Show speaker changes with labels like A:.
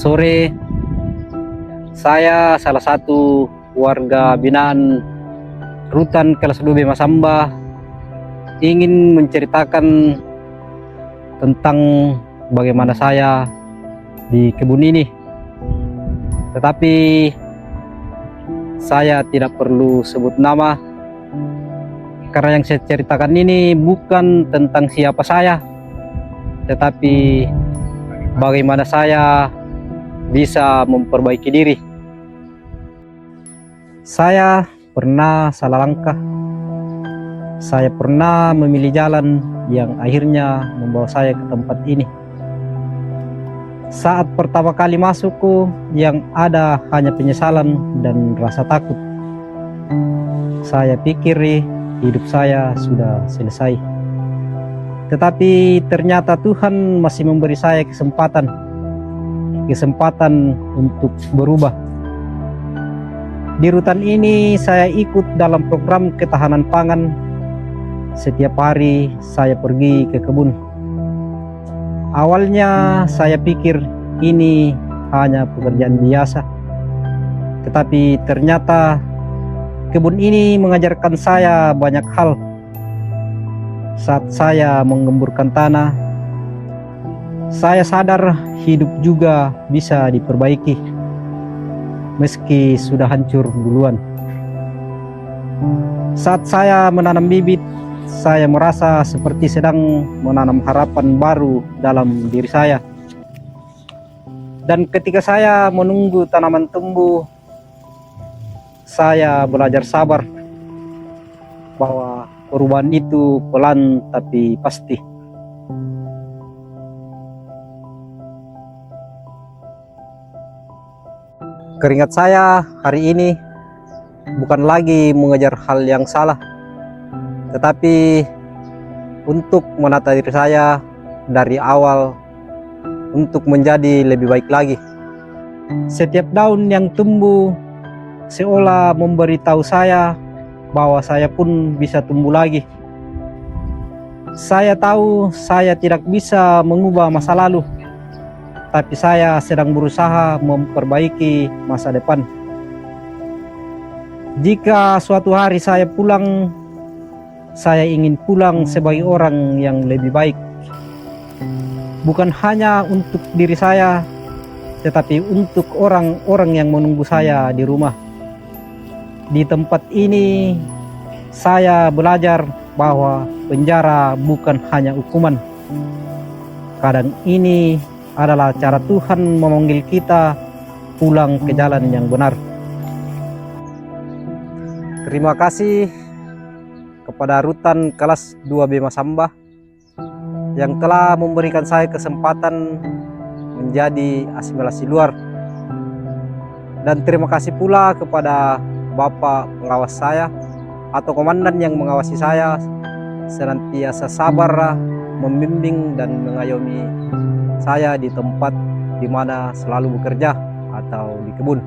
A: sore. Saya salah satu warga binaan Rutan kelas 2 B Masamba ingin menceritakan tentang bagaimana saya di kebun ini. Tetapi saya tidak perlu sebut nama karena yang saya ceritakan ini bukan tentang siapa saya, tetapi bagaimana saya bisa memperbaiki diri. Saya pernah salah langkah. Saya pernah memilih jalan yang akhirnya membawa saya ke tempat ini. Saat pertama kali masukku, yang ada hanya penyesalan dan rasa takut. Saya pikir hidup saya sudah selesai. Tetapi ternyata Tuhan masih memberi saya kesempatan untuk berubah. Di rutan ini saya ikut dalam program ketahanan pangan. Setiap hari saya pergi ke kebun. Awalnya saya pikir ini hanya pekerjaan biasa. Tetapi ternyata kebun ini mengajarkan saya banyak hal. Saat saya menggemburkan tanah, saya sadar hidup juga bisa diperbaiki meski sudah hancur duluan. Saat saya menanam bibit, saya merasa seperti sedang menanam harapan baru dalam diri saya. Dan ketika saya menunggu tanaman tumbuh, saya belajar sabar bahwa perubahan itu pelan tapi pasti. Keringat saya hari ini bukan lagi mengejar hal yang salah, tetapi untuk menata diri saya dari awal untuk menjadi lebih baik lagi. Setiap daun yang tumbuh seolah memberitahu saya bahwa saya pun bisa tumbuh lagi. Saya tahu saya tidak bisa mengubah masa lalu, tapi saya sedang berusaha memperbaiki masa depan. Jika suatu hari saya pulang, saya ingin pulang sebagai orang yang lebih baik. Bukan hanya untuk diri saya, tetapi untuk orang-orang yang menunggu saya di rumah. Di tempat ini, saya belajar bahwa penjara bukan hanya hukuman. Kadang ini adalah cara Tuhan memanggil kita pulang ke jalan yang benar. Terima kasih kepada Rutan kelas 2 B Masamba yang telah memberikan saya kesempatan menjadi asimilasi luar. Dan terima kasih pula kepada Bapak pengawas saya atau komandan yang mengawasi saya, senantiasa sabar membimbing dan mengayomi saya di tempat di mana selalu bekerja atau di kebun.